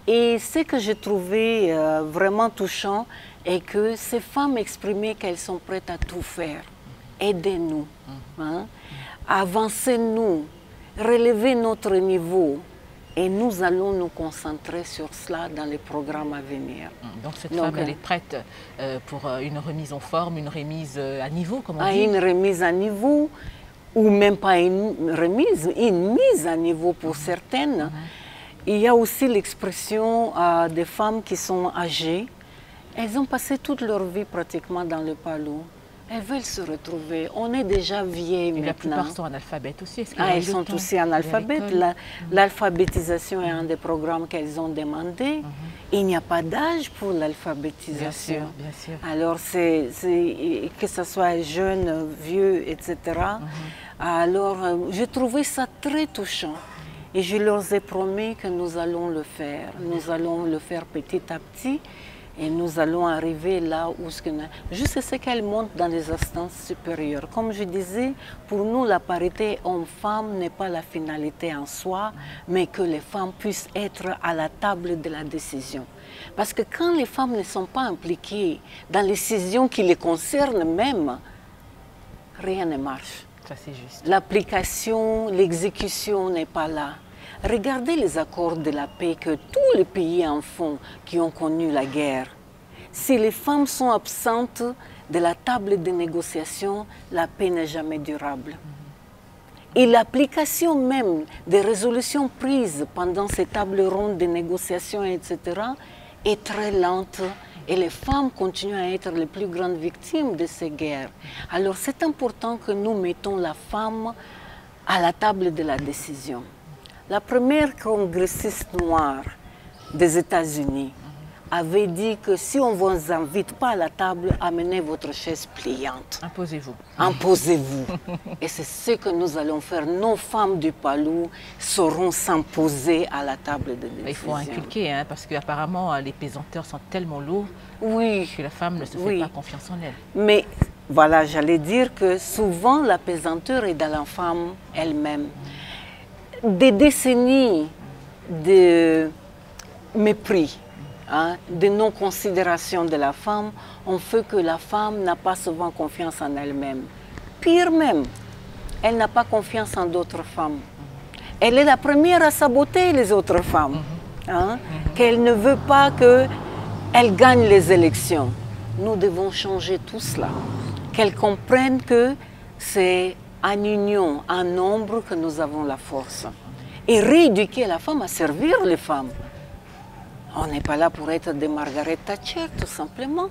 Et ce que j'ai trouvé vraiment touchant est que ces femmes exprimaient qu'elles sont prêtes à tout faire. Aidez-nous, hein? Avancez-nous, relevez notre niveau. Et nous allons nous concentrer sur cela dans les programmes à venir. Donc cette femme, elle est prête pour une remise en forme, une remise à niveau, comme on dit? Une remise à niveau, ou même pas une remise, une mise à niveau pour certaines. Il y a aussi l'expression des femmes qui sont âgées. Elles ont passé toute leur vie pratiquement dans le Palou. Elles veulent se retrouver. On est déjà vieilles maintenant. La plupart sont analphabètes aussi. Elles sont aussi analphabètes. L'alphabétisation est un des programmes qu'elles ont demandé. Il n'y a pas d'âge pour l'alphabétisation. Bien sûr. Alors, que ce soit jeune, vieux, etc. Alors, j'ai trouvé ça très touchant. Et je leur ai promis que nous allons le faire. Nous allons le faire petit à petit. Et nous allons arriver là où jusqu'à ce qu'elle monte dans les instances supérieures. Comme je disais, pour nous, la parité homme-femme n'est pas la finalité en soi, mais que les femmes puissent être à la table de la décision. Parce que quand les femmes ne sont pas impliquées dans les décisions qui les concernent même, rien ne marche. Ça, c'est juste. L'application, l'exécution n'est pas là. Regardez les accords de la paix que tous les pays en font qui ont connu la guerre. Si les femmes sont absentes de la table de négociation, la paix n'est jamais durable. Et l'application même des résolutions prises pendant ces tables rondes de négociation, etc., est très lente. Et les femmes continuent à être les plus grandes victimes de ces guerres. Alors c'est important que nous mettons la femme à la table de la décision. La première congressiste noire des États-Unis avait dit que si on ne vous invite pas à la table, amenez votre chaise pliante. Imposez-vous. Imposez-vous. Et c'est ce que nous allons faire. Nos femmes du Palou sauront s'imposer à la table de décision. Il faut inculquer, hein, parce qu'apparemment les pesanteurs sont tellement lourds que la femme ne se fait pas confiance en elle. Mais voilà, j'allais dire que souvent la pesanteur est dans la femme elle-même. Des décennies de mépris, de non-considération de la femme ont fait que la femme n'a pas souvent confiance en elle-même. Pire même, elle n'a pas confiance en d'autres femmes. Elle est la première à saboter les autres femmes, qu'elle ne veut pas qu'elles gagnent les élections. Nous devons changer tout cela, qu'elles comprennent que c'est en union, en nombre, que nous avons la force. Et rééduquer la femme à servir les femmes. On n'est pas là pour être des Margaret Thatcher, tout simplement.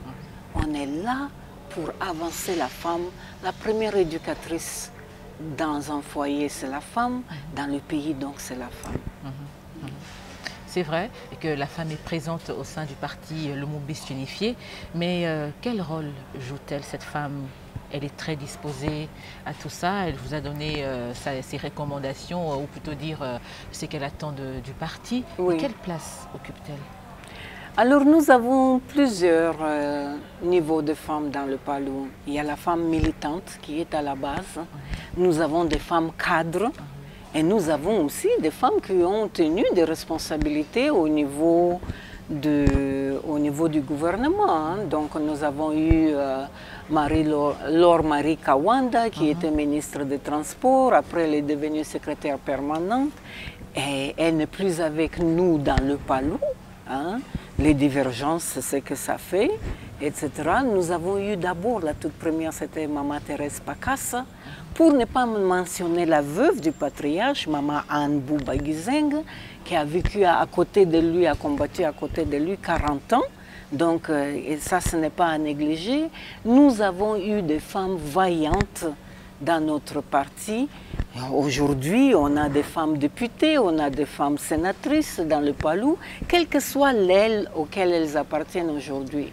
On est là pour avancer la femme. La première éducatrice dans un foyer, c'est la femme. Dans le pays, donc, c'est la femme. C'est vrai que la femme est présente au sein du parti Lumumba unifié, mais quel rôle joue-t-elle, cette femme? Elle est très disposée à tout ça, elle vous a donné ses recommandations, ou plutôt dire ce qu'elle attend du parti. Oui. Quelle place occupe-t-elle? Alors nous avons plusieurs niveaux de femmes dans le Palou. Il y a la femme militante qui est à la base, nous avons des femmes cadres, et nous avons aussi des femmes qui ont tenu des responsabilités au niveau du gouvernement. Donc nous avons eu Laure Marie Kawanda qui était ministre des Transports, après elle est devenue secrétaire permanente et elle n'est plus avec nous dans le Palou. Les divergences, c'est ce que ça fait, etc. Nous avons eu d'abord, la toute première, c'était Maman Thérèse Pakassa, pour ne pas mentionner la veuve du patriarche, Maman Anne Bouba Gizeng, qui a vécu à côté de lui, a combattu à côté de lui 40 ans Donc, et ça, ce n'est pas à négliger. Nous avons eu des femmes vaillantes dans notre parti. Aujourd'hui, on a des femmes députées, on a des femmes sénatrices dans le Palou, quelle que soit l'aile auquel elles appartiennent aujourd'hui.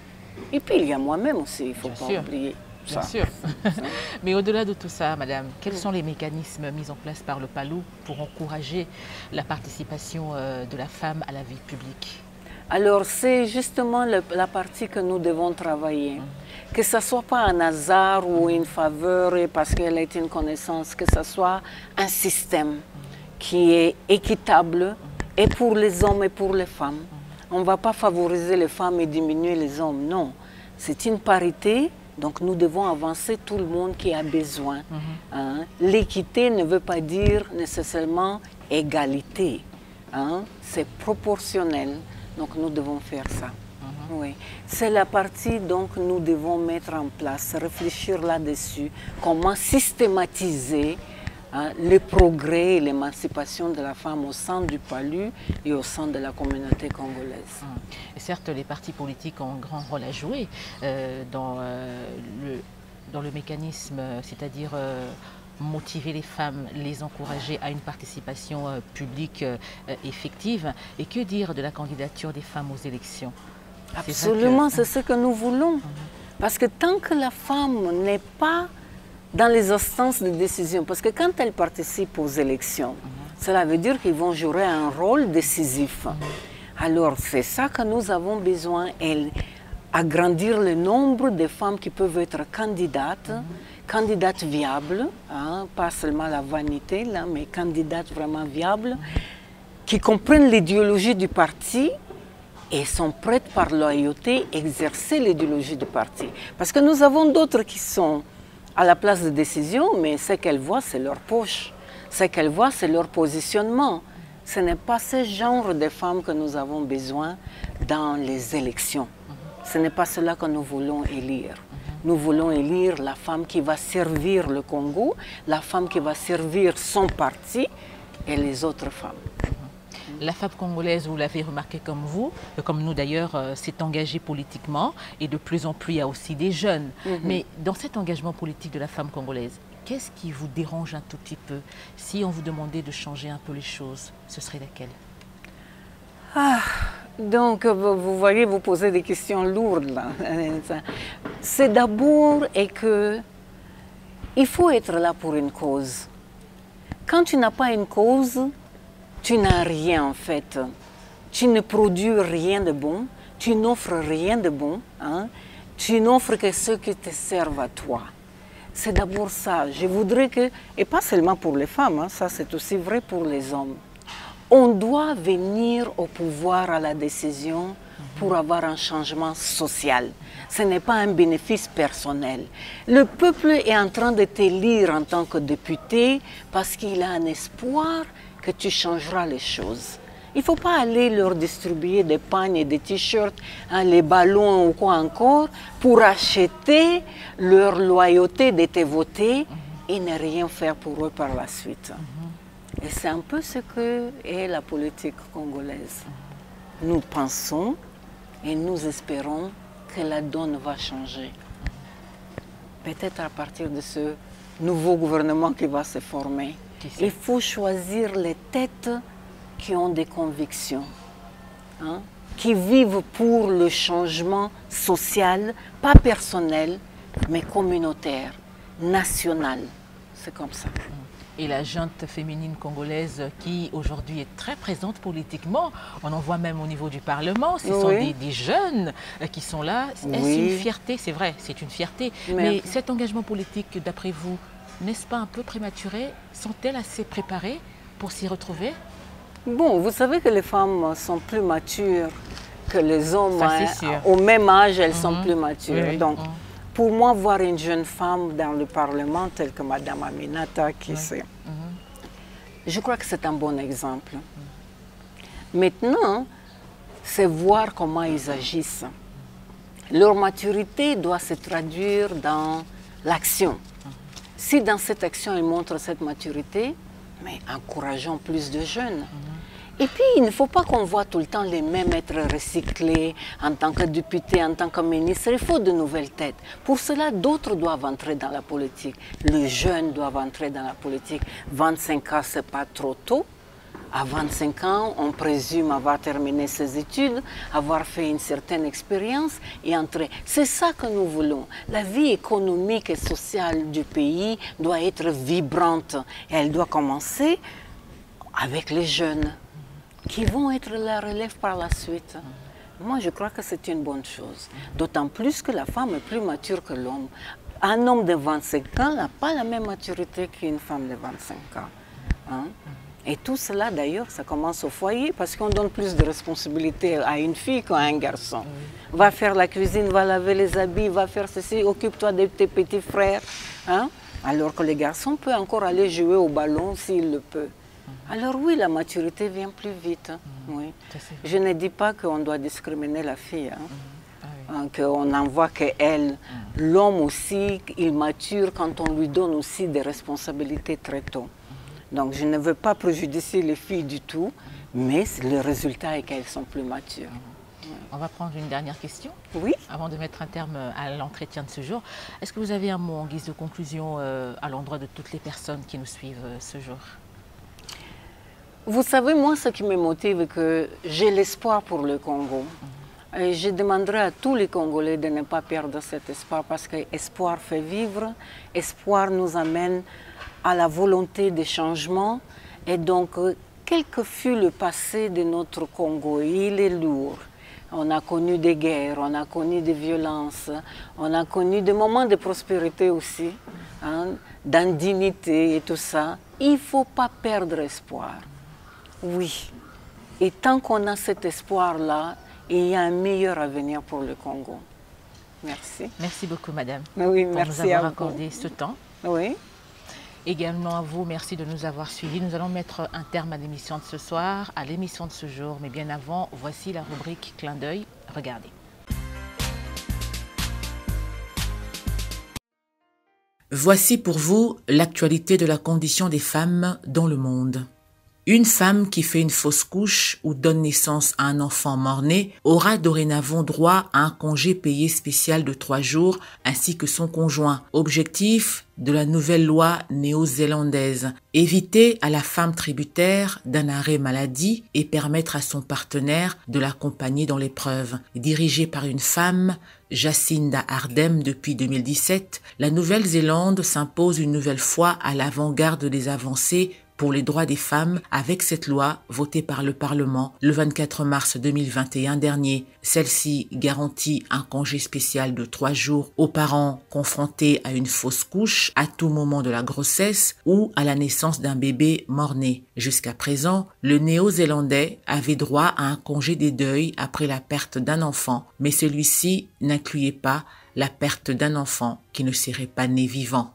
Et puis, il y a moi-même aussi, il ne faut pas oublier. Bien sûr. Mais au-delà de tout ça, madame, quels sont les mécanismes mis en place par le Palou pour encourager la participation de la femme à la vie publique? Alors, c'est justement la partie que nous devons travailler. Que ce ne soit pas un hasard ou une faveur parce qu'elle est une connaissance, que ce soit un système qui est équitable et pour les hommes et pour les femmes. On ne va pas favoriser les femmes et diminuer les hommes, non. C'est une parité, donc nous devons avancer tout le monde qui a besoin. Hein? L'équité ne veut pas dire nécessairement égalité. Hein? C'est proportionnel. Donc nous devons faire ça. Oui. C'est la partie donc nous devons mettre en place, réfléchir là-dessus, comment systématiser le progrès et l'émancipation de la femme au sein du Palud et au sein de la communauté congolaise. Et certes, les partis politiques ont un grand rôle à jouer dans le mécanisme, c'est-à-dire motiver les femmes, les encourager à une participation publique effective. Et que dire de la candidature des femmes aux élections? Absolument, c'est ce que nous voulons. Parce que tant que la femme n'est pas dans les instances de décision, parce que quand elle participe aux élections, cela veut dire qu'ils vont jouer un rôle décisif. Alors c'est ça que nous avons besoin, agrandir le nombre de femmes qui peuvent être candidates, candidates viables, hein, pas seulement la vanité, là, mais candidates vraiment viables, qui comprennent l'idéologie du parti et sont prêtes par loyauté à exercer l'idéologie du parti. Parce que nous avons d'autres qui sont à la place de décision, mais ce qu'elles voient, c'est leur poche. Ce qu'elles voient, c'est leur positionnement. Ce n'est pas ce genre de femmes que nous avons besoin dans les élections. Ce n'est pas cela que nous voulons élire. Nous voulons élire la femme qui va servir le Congo, la femme qui va servir son parti et les autres femmes. La femme congolaise, vous l'avez remarqué comme vous, comme nous d'ailleurs, s'est engagée politiquement et de plus en plus il y a aussi des jeunes. Mais dans cet engagement politique de la femme congolaise, qu'est-ce qui vous dérange un tout petit peu? Si on vous demandait de changer un peu les choses, ce serait laquelle? Donc, vous voyez, vous posez des questions lourdes là. C'est d'abord que il faut être là pour une cause. Quand tu n'as pas une cause, tu n'as rien en fait. Tu ne produis rien de bon, tu n'offres rien de bon, hein? Tu n'offres que ce qui te servent à toi. C'est d'abord ça. Je voudrais que, et pas seulement pour les femmes, hein, ça c'est aussi vrai pour les hommes. On doit venir au pouvoir, à la décision, pour avoir un changement social. Ce n'est pas un bénéfice personnel. Le peuple est en train de t'élire en tant que député parce qu'il a un espoir que tu changeras les choses. Il ne faut pas aller leur distribuer des pagnes et des t-shirts, hein, les ballons ou quoi encore, pour acheter leur loyauté de te voter et ne rien faire pour eux par la suite. Et c'est un peu ce que est la politique congolaise. Nous pensons et nous espérons que la donne va changer. Peut-être à partir de ce nouveau gouvernement qui va se former. Il faut choisir les têtes qui ont des convictions, hein, qui vivent pour le changement social, pas personnel, mais communautaire, national. C'est comme ça. Et la junte féminine congolaise qui aujourd'hui est très présente politiquement, on en voit même au niveau du Parlement, ce sont des jeunes qui sont là. Est-ce une fierté? C'est vrai, c'est une fierté. Mais cet engagement politique, d'après vous, n'est-ce pas un peu prématuré? Sont-elles assez préparées pour s'y retrouver? Bon, vous savez que les femmes sont plus matures que les hommes. Ça, c'est sûr. Au même âge, elles sont plus matures. Donc, pour moi, voir une jeune femme dans le Parlement, telle que Mme Aminata, qui sait, je crois que c'est un bon exemple. Maintenant, c'est voir comment ils agissent. Leur maturité doit se traduire dans l'action. Si dans cette action, ils montrent cette maturité, mais encourageons plus de jeunes. Et puis, il ne faut pas qu'on voit tout le temps les mêmes être recyclés en tant que député, en tant que ministre. Il faut de nouvelles têtes. Pour cela, d'autres doivent entrer dans la politique. Les jeunes doivent entrer dans la politique. 25 ans, ce n'est pas trop tôt. À 25 ans, on présume avoir terminé ses études, avoir fait une certaine expérience et entrer. C'est ça que nous voulons. La vie économique et sociale du pays doit être vibrante. Et elle doit commencer avec les jeunes, qui vont être la relève par la suite. Moi, je crois que c'est une bonne chose. D'autant plus que la femme est plus mature que l'homme. Un homme de 25 ans n'a pas la même maturité qu'une femme de 25 ans. Hein? Et tout cela, d'ailleurs, ça commence au foyer parce qu'on donne plus de responsabilités à une fille qu'à un garçon. Va faire la cuisine, va laver les habits, va faire ceci, occupe-toi de tes petits frères. Hein? Alors que les garçons peuvent encore aller jouer au ballon s'ils le peuvent. Alors oui, la maturité vient plus vite. Oui. Je ne dis pas qu'on doit discriminer la fille, qu'on n'en voit qu'elle. L'homme aussi, il mature quand on lui donne aussi des responsabilités très tôt. Donc je ne veux pas préjudicer les filles du tout, mais le résultat est qu'elles sont plus matures. On va prendre une dernière question. Oui. Avant de mettre un terme à l'entretien de ce jour. Est-ce que vous avez un mot en guise de conclusion à l'endroit de toutes les personnes qui nous suivent ce jour? Vous savez, moi, ce qui me motive, c'est que j'ai l'espoir pour le Congo. Et je demanderai à tous les Congolais de ne pas perdre cet espoir parce que l'espoir fait vivre, espoir nous amène à la volonté de changement. Et donc, quel que fût le passé de notre Congo, il est lourd. On a connu des guerres, on a connu des violences, on a connu des moments de prospérité aussi, hein, d'indignité et tout ça. Il ne faut pas perdre espoir. Oui. Et tant qu'on a cet espoir-là, il y a un meilleur avenir pour le Congo. Merci. Merci beaucoup, madame, oui, pour merci nous avoir accordé ce temps. Oui. Également à vous, merci de nous avoir suivis. Nous allons mettre un terme à l'émission de ce soir, à l'émission de ce jour. Mais bien avant, voici la rubrique Clin d'œil. Regardez. Voici pour vous l'actualité de la condition des femmes dans le monde. Une femme qui fait une fausse couche ou donne naissance à un enfant mort-né aura dorénavant droit à un congé payé spécial de 3 jours ainsi que son conjoint. Objectif de la nouvelle loi néo-zélandaise, éviter à la femme tributaire d'un arrêt maladie et permettre à son partenaire de l'accompagner dans l'épreuve. Dirigée par une femme, Jacinda Ardern depuis 2017, la Nouvelle-Zélande s'impose une nouvelle fois à l'avant-garde des avancées pour les droits des femmes avec cette loi votée par le Parlement le 24 mars 2021 dernier. Celle-ci garantit un congé spécial de 3 jours aux parents confrontés à une fausse couche à tout moment de la grossesse ou à la naissance d'un bébé mort-né. Jusqu'à présent, le Néo-Zélandais avait droit à un congé des deuils après la perte d'un enfant, mais celui-ci n'incluait pas la perte d'un enfant qui ne serait pas né vivant.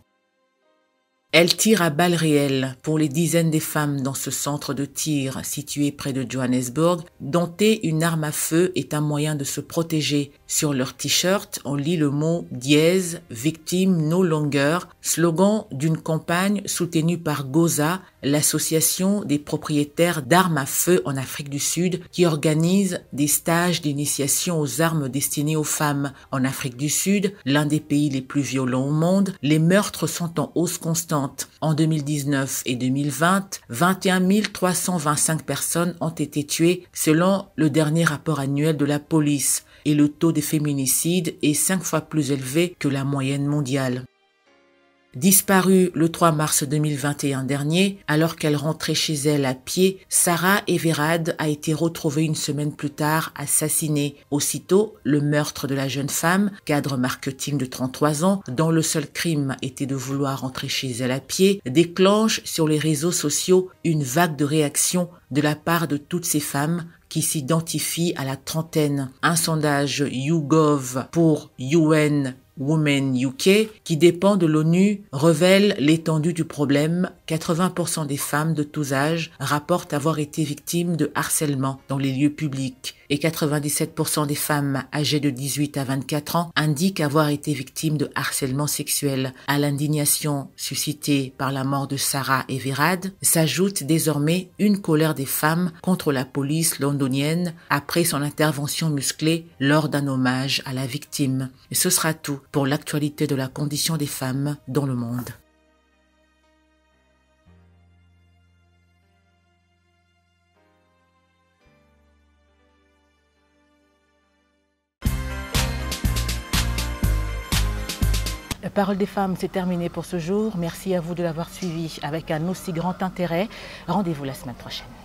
Elle tire à balles réelles pour les dizaines des femmes dans ce centre de tir situé près de Johannesburg. Dompter une arme à feu est un moyen de se protéger. Sur leur t-shirt, on lit le mot dièse, victime no longer, slogan d'une campagne soutenue par Goza, l'association des propriétaires d'armes à feu en Afrique du Sud, qui organise des stages d'initiation aux armes destinées aux femmes. En Afrique du Sud, l'un des pays les plus violents au monde, les meurtres sont en hausse constante. En 2019 et 2020, 21 325 personnes ont été tuées selon le dernier rapport annuel de la police et le taux des féminicides est 5 fois plus élevé que la moyenne mondiale. Disparue le 3 mars 2021 dernier, alors qu'elle rentrait chez elle à pied, Sarah Everard a été retrouvée une semaine plus tard assassinée. Aussitôt, le meurtre de la jeune femme, cadre marketing de 33 ans, dont le seul crime était de vouloir rentrer chez elle à pied, déclenche sur les réseaux sociaux une vague de réactions de la part de toutes ces femmes qui s'identifient à la trentaine. Un sondage YouGov pour UN Women UK, qui dépend de l'ONU, révèle l'étendue du problème. 80% des femmes de tous âges rapportent avoir été victimes de harcèlement dans les lieux publics. et 97% des femmes âgées de 18 à 24 ans indiquent avoir été victimes de harcèlement sexuel. À l'indignation suscitée par la mort de Sarah Everard s'ajoute désormais une colère des femmes contre la police londonienne après son intervention musclée lors d'un hommage à la victime. Et ce sera tout pour l'actualité de la condition des femmes dans le monde. Parole des femmes, c'est terminé pour ce jour. Merci à vous de l'avoir suivi avec un aussi grand intérêt. Rendez-vous la semaine prochaine.